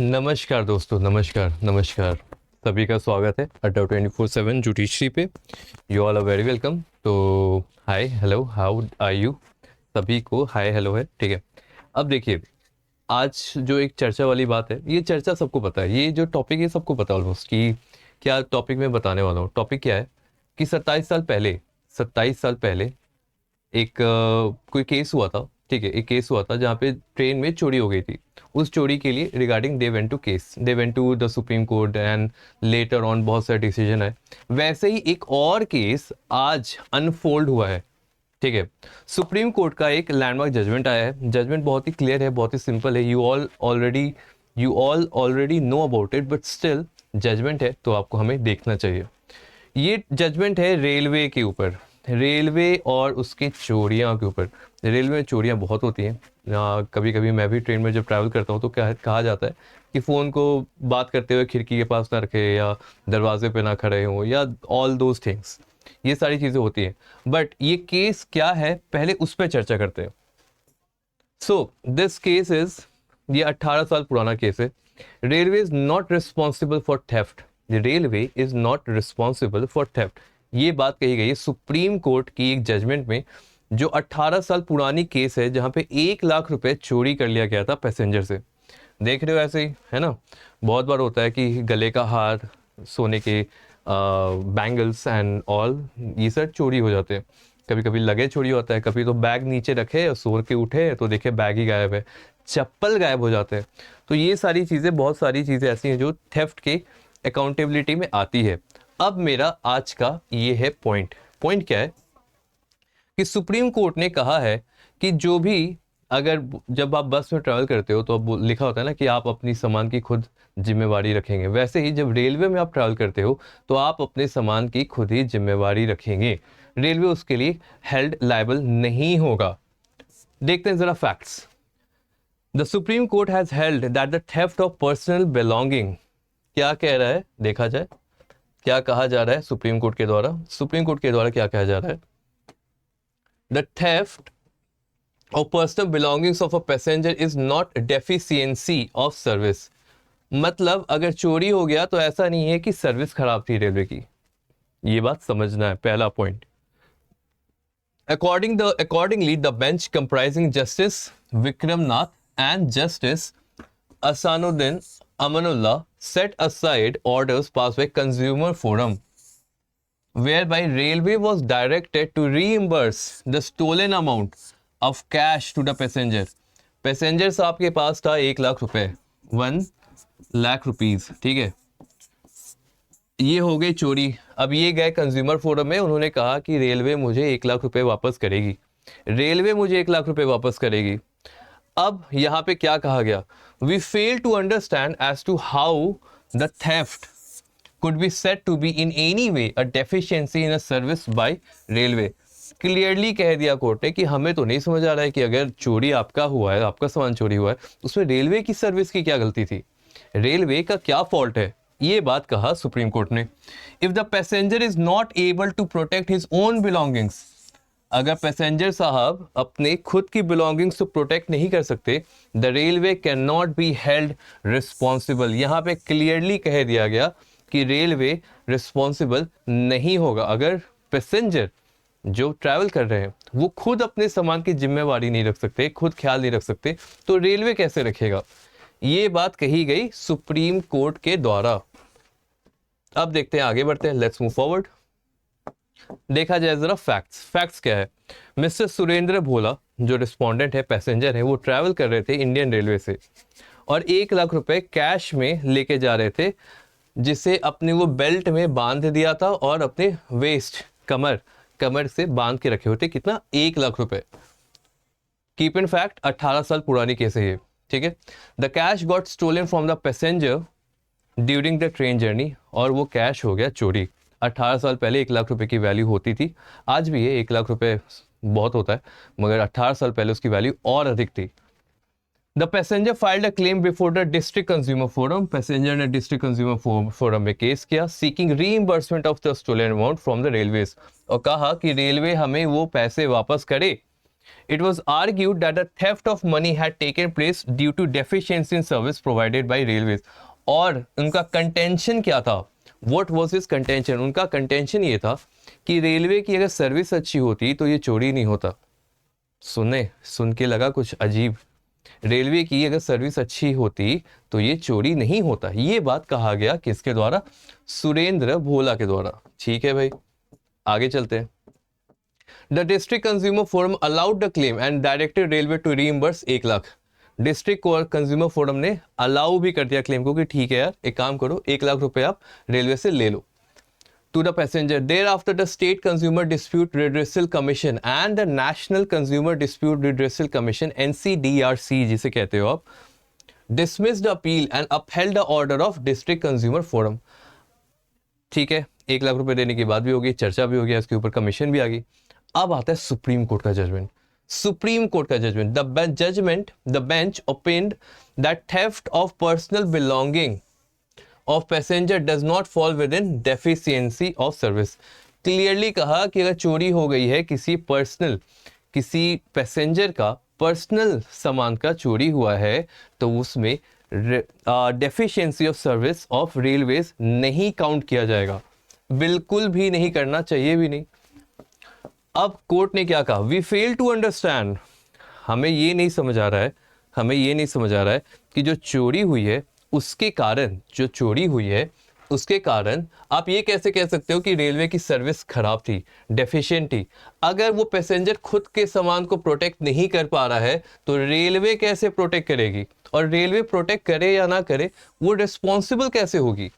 नमस्कार दोस्तों, नमस्कार नमस्कार। सभी का स्वागत है अड्डा 24/7 जुडिशरी पे। You all are very welcome. तो hi hello, how are you? सभी को हाय हेलो है, ठीक है। अब देखिए, आज जो एक चर्चा वाली बात है, ये चर्चा सबको पता है, ये जो टॉपिक है सबको पता है ऑलमोस्ट कि क्या टॉपिक मैं बताने वाला हूँ। टॉपिक क्या है कि 27 साल पहले एक कोई केस हुआ था, ठीक है। एक केस हुआ था जहाँ पे ट्रेन में चोरी हो गई थी। उस चोरी के लिए regarding they went to the supreme court and later on बहुत सारे डिसीजन है। वैसे ही एक और केस आज अनफोल्ड हुआ है, ठीक है। सुप्रीम कोर्ट का एक लैंडमार्क जजमेंट आया है। जजमेंट बहुत ही क्लियर है, बहुत ही सिंपल है। You all already know about it, but still judgment है तो आपको हमें देखना चाहिए। ये जजमेंट है रेलवे के ऊपर, रेलवे और उसकी चोरियां के ऊपर। रेलवे में चोरियां बहुत होती हैं। कभी कभी मैं भी ट्रेन में जब ट्रैवल करता हूँ तो क्या कहा जाता है कि फ़ोन को बात करते हुए खिड़की के पास ना रखे, या दरवाजे पे ना खड़े हों, या ऑल दोज थिंग्स। ये सारी चीज़ें होती हैं। बट ये केस क्या है, पहले उस पर चर्चा करते हैं। सो दिस केस इज, ये 18 साल पुराना केस है। Railway is not responsible for theft. Railway is not responsible for theft, ये बात कही गई है सुप्रीम कोर्ट की एक जजमेंट में। जो 18 साल पुरानी केस है, जहां पे 1 लाख रुपए चोरी कर लिया गया था पैसेंजर से। देख रहे हो, ऐसे ही है ना। बहुत बार होता है कि गले का हार, सोने के बैंगल्स एंड ऑल, ये सब चोरी हो जाते हैं। कभी कभी लगेज चोरी होता है, कभी तो बैग नीचे रखे और सो के उठे तो देखे बैग ही गायब है, चप्पल गायब हो जाते हैं। तो ये सारी चीज़ें, बहुत सारी चीज़ें ऐसी हैं जो थेफ्ट के अकाउंटेबिलिटी में आती है। अब मेरा आज का ये है पॉइंट। पॉइंट क्या है कि सुप्रीम कोर्ट ने कहा है कि जो भी, अगर जब आप बस में ट्रैवल करते हो तो अब लिखा होता है ना कि आप अपनी सामान की खुद जिम्मेवारी रखेंगे। वैसे ही जब रेलवे में आप ट्रैवल करते हो तो आप अपने सामान की खुद ही जिम्मेवारी रखेंगे। रेलवे उसके लिए हेल्ड लायबल नहीं होगा। देखते हैं जरा facts. The supreme court has held that the theft of personal belonging, क्या कह रहा है देखा जाए। क्या कहा जा रहा है सुप्रीम कोर्ट के द्वारा? सुप्रीम कोर्ट के द्वारा क्या कहा जा रहा है? The theft of personal belongings of a passenger is not deficiency of service। मतलब अगर चोरी हो गया तो ऐसा नहीं है कि सर्विस खराब थी रेलवे की। ये बात समझना है, पहला point. Accordingly, the bench comprising Justice Vikram Nath and Justice Asanuddin Amanullah set aside orders passed by Consumer Forum, whereby Railway was directed to reimburse the stolen amount of cash to the passenger। Passenger साहब के पास था 1 लाख रुपए, 1 lakh rupees, ठीक है। ये हो गई चोरी। अब ये गए कंज्यूमर फोरम में, उन्होंने कहा कि रेलवे मुझे 1 लाख रुपए वापस करेगी, रेलवे मुझे 1 लाख रुपए वापस करेगी। अब यहाँ पे क्या कहा गया? We fail to understand as to how the theft could be said to be in any way a deficiency in a service by railway। Clearly कह दिया कोर्ट ने कि हमें तो नहीं समझ आ रहा है कि अगर चोरी आपका हुआ है, आपका सामान चोरी हुआ है, उसमें रेलवे की सर्विस की क्या गलती थी, रेलवे का क्या फॉल्ट है। ये बात कहा सुप्रीम कोर्ट ने। If the passenger is not able to protect his own belongings, अगर पैसेंजर साहब अपने खुद की बिलोंगिंग्स को प्रोटेक्ट नहीं कर सकते, the railway can not be held responsible. यहाँ पे क्लियरली कह दिया गया कि रेलवे रिस्पॉन्सिबल नहीं होगा। अगर पैसेंजर जो ट्रैवल कर रहे हैं वो खुद अपने सामान की जिम्मेवारी नहीं रख सकते, खुद ख्याल नहीं रख सकते, तो रेलवे कैसे रखेगा? ये बात कही गई सुप्रीम कोर्ट के द्वारा। अब देखते हैं, आगे बढ़ते हैं, लेट्स मूव फॉरवर्ड। देखा जाए जरा फैक्ट्स। फैक्ट्स क्या है? मिस्टर सुरेंद्र भोला जो रिस्पोंडेंट है, पैसेंजर है, वो ट्रैवल कर रहे थे इंडियन रेलवे से और 1 लाख रुपए कैश में लेके जा रहे थे, जिसे अपने वो बेल्ट में बांध दिया था और अपने वेस्ट, कमर से बांध के रखे होते। कितना? 1 लाख रुपए। कीप इन फैक्ट, 18 साल पुरानी केस है ये, ठीक है। The cash got stolen from the passenger during the train journey, और वो कैश हो गया चोरी। 18 साल पहले 1 लाख रुपए की वैल्यू होती थी, आज भी है 1 लाख रुपए बहुत होता है, मगर 18 साल पहले उसकी वैल्यू और अधिक थी। The passenger filed a claim before the district consumer forum, passenger ने डिस्ट्रिक्ट कंज्यूमर फोरम में केस किया, seeking reimbursement of the stolen amount from the railways, और कहा कि रेलवे हमें वो पैसे वापस करे It was argued that the theft of money had taken place due to deficiency in service provided by railways. और उनका कंटेंशन क्या था? What was his contention? उनका कंटेंशन ये था कि रेलवे की अगर सर्विस अच्छी होती तो ये चोरी नहीं होता. सुन के लगा कुछ अजीब. रेलवे की अगर सर्विस अच्छी होती तो ये चोरी नहीं होता. ये बात कहा गया किसके द्वारा? सुरेंद्र भोला के द्वारा. ठीक है भाई, आगे चलते हैं. The district consumer forum allowed the claim and directed railway to reimburse 1 lakh. District consumer forum ने अलाउ भी कर दिया क्लेम को कि ठीक है यार, एक काम करो, 1 लाख रुपए आप रेलवे से ले लो. To the passenger. Thereafter, the State Consumer Dispute Redressal Commission and the National Consumer Dispute Redressal Commission (NCDRC) जिसे कहते हो आप, dismissed the appeal and upheld the order of District Consumer Forum. ठीक है, 1 लाख रुपए देने की बात भी हो गई, चर्चा भी हो गया, इसके ऊपर कमीशन भी आ गई. अब आता है सुप्रीम कोर्ट का जजमेंट. सुप्रीम कोर्ट का judgment. The bench opined that theft of personal belonging of passenger does not fall within deficiency of service. Clearly कहा कि अगर चोरी हो गई है किसी पैसेंजर का पर्सनल सामान का चोरी हुआ है तो उसमें deficiency of service of railways नहीं काउंट किया जाएगा. बिल्कुल भी नहीं करना चाहिए भी नहीं. अब कोर्ट ने क्या कहा? We fail to understand. हमें ये नहीं समझ आ रहा है कि जो चोरी हुई है उसके कारण आप ये कैसे कह सकते हो कि रेलवे की सर्विस खराब थी, डेफिशिएंट थी? अगर वो पैसेंजर खुद के सामान को प्रोटेक्ट नहीं कर पा रहा है तो रेलवे कैसे प्रोटेक्ट करेगी? और रेलवे प्रोटेक्ट करे या ना करे, वो रिस्पॉन्सिबल कैसे होगी?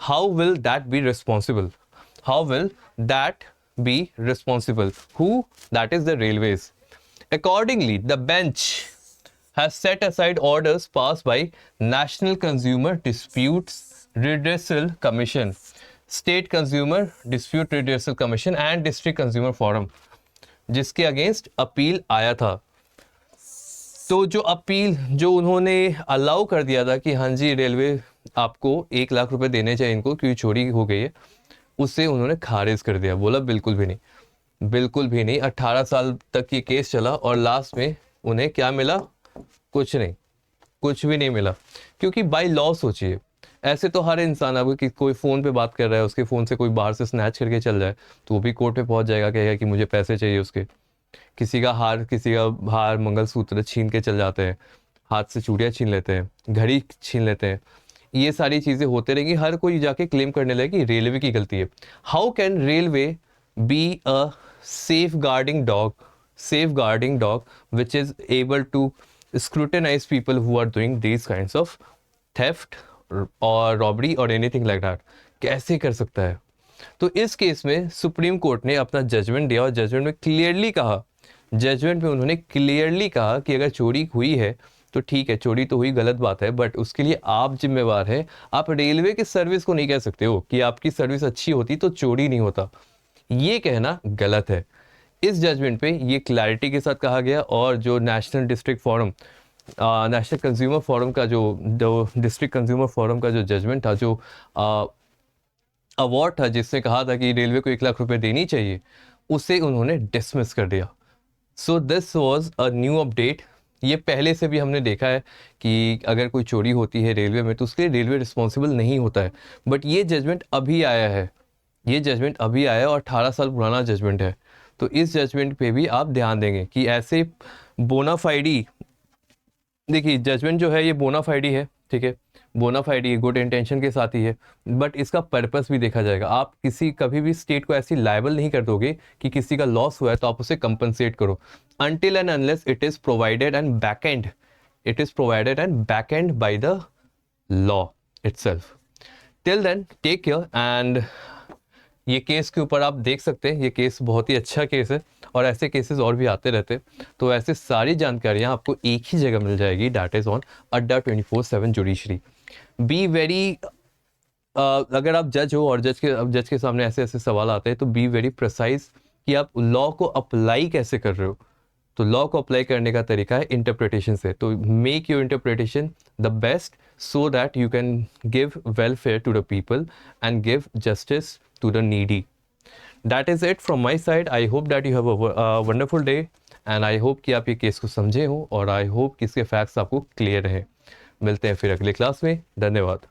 How will that be responsible? Who? That is the railways. Accordingly, the bench has set aside orders passed by National Consumer Disputes Redressal Commission, State Consumer Dispute Redressal Commission and District Consumer Forum, जिसके against appeal आया था. तो जो उन्होंने allow कर दिया था कि हाँ जी रेलवे आपको 1 लाख रुपए देने चाहिए इनको क्योंकि चोरी हो गई है, उससे उन्होंने खारिज कर दिया. बोला बिल्कुल भी नहीं. 18 साल तक ये केस चला और लास्ट में उन्हें क्या मिला? कुछ भी नहीं मिला. क्योंकि बाय लॉ सोचिए, ऐसे तो हर इंसान, अब कि कोई फ़ोन पे बात कर रहा है, उसके फ़ोन से कोई बाहर से स्नैच करके चल जाए तो वो भी कोर्ट पे पहुंच जाएगा, कहेगा कि मुझे पैसे चाहिए उसके. किसी का हार मंगलसूत्र छीन के चल जाते हैं, हाथ से चूड़ियाँ छीन लेते हैं, घड़ी छीन लेते हैं. ये सारी चीज़ें होते रहेंगी, हर कोई जाके क्लेम करने लगे कि रेलवे की गलती है. How can railway be a safeguarding dog which is able to scrutinize people who are doing these kinds of theft or robbery or anything like that? कैसे कर सकता है? तो इस केस में सुप्रीम कोर्ट ने अपना जजमेंट दिया और जजमेंट में उन्होंने क्लियरली कहा कि अगर चोरी हुई है तो ठीक है, चोरी तो हुई, गलत बात है, बट उसके लिए आप जिम्मेवार हैं. आप रेलवे की सर्विस को नहीं कह सकते हो कि आपकी सर्विस अच्छी होती तो चोरी नहीं होता. ये कहना गलत है. इस जजमेंट पे ये क्लैरिटी के साथ कहा गया. और जो नेशनल कंज्यूमर फोरम का जो डिस्ट्रिक्ट कंज्यूमर फोरम का जो जजमेंट था, जो अवार्ड था जिसने कहा था कि रेलवे को 1 लाख रुपए देनी चाहिए, उसे उन्होंने डिसमिस कर दिया. So this was a new update. ये पहले से भी हमने देखा है कि अगर कोई चोरी होती है रेलवे में तो उसके लिए रेलवे रिस्पॉन्सिबल नहीं होता है. बट ये जजमेंट अभी आया है और 18 साल पुराना जजमेंट है. तो इस जजमेंट पे भी आप ध्यान देंगे कि ऐसे बोनाफाइडी, देखिए जजमेंट जो है ये बोनाफाइडी है, ठीक है, बोनाफाइडी गुड इंटेंशन के साथ ही है, बट इसका पर्पस भी देखा जाएगा. आप कभी भी स्टेट को ऐसी लायबल नहीं कर दोगे कि किसी का लॉस हुआ है तो आप उसे कंपनसेट करो, until and unless it is provided and backend by the law itself. Till then, take care. And ये केस के ऊपर आप देख सकते हैं, ये केस बहुत ही अच्छा केस है और ऐसे केसेस और भी आते रहते हैं. तो ऐसे सारी जानकारियाँ आपको एक ही जगह मिल जाएगी, दैट इज़ ऑन अड्डा 24/7 जुडिशरी. बी वेरी, अगर आप जज हो और जज के सामने ऐसे सवाल आते हैं तो बी वेरी प्रिसाइज कि आप लॉ को अप्लाई कैसे कर रहे हो. तो लॉ को अप्लाई करने का तरीका है इंटरप्रिटेशन से. तो make your interpretation the best so that you can give welfare to the people and give justice to the needy. That is it from my side. I hope that you have a wonderful day, and I hope कि आप ये case को समझे हो, और I hope कि इसके facts आपको क्लियर रहे। मिलते हैं फिर अगले क्लास में। धन्यवाद।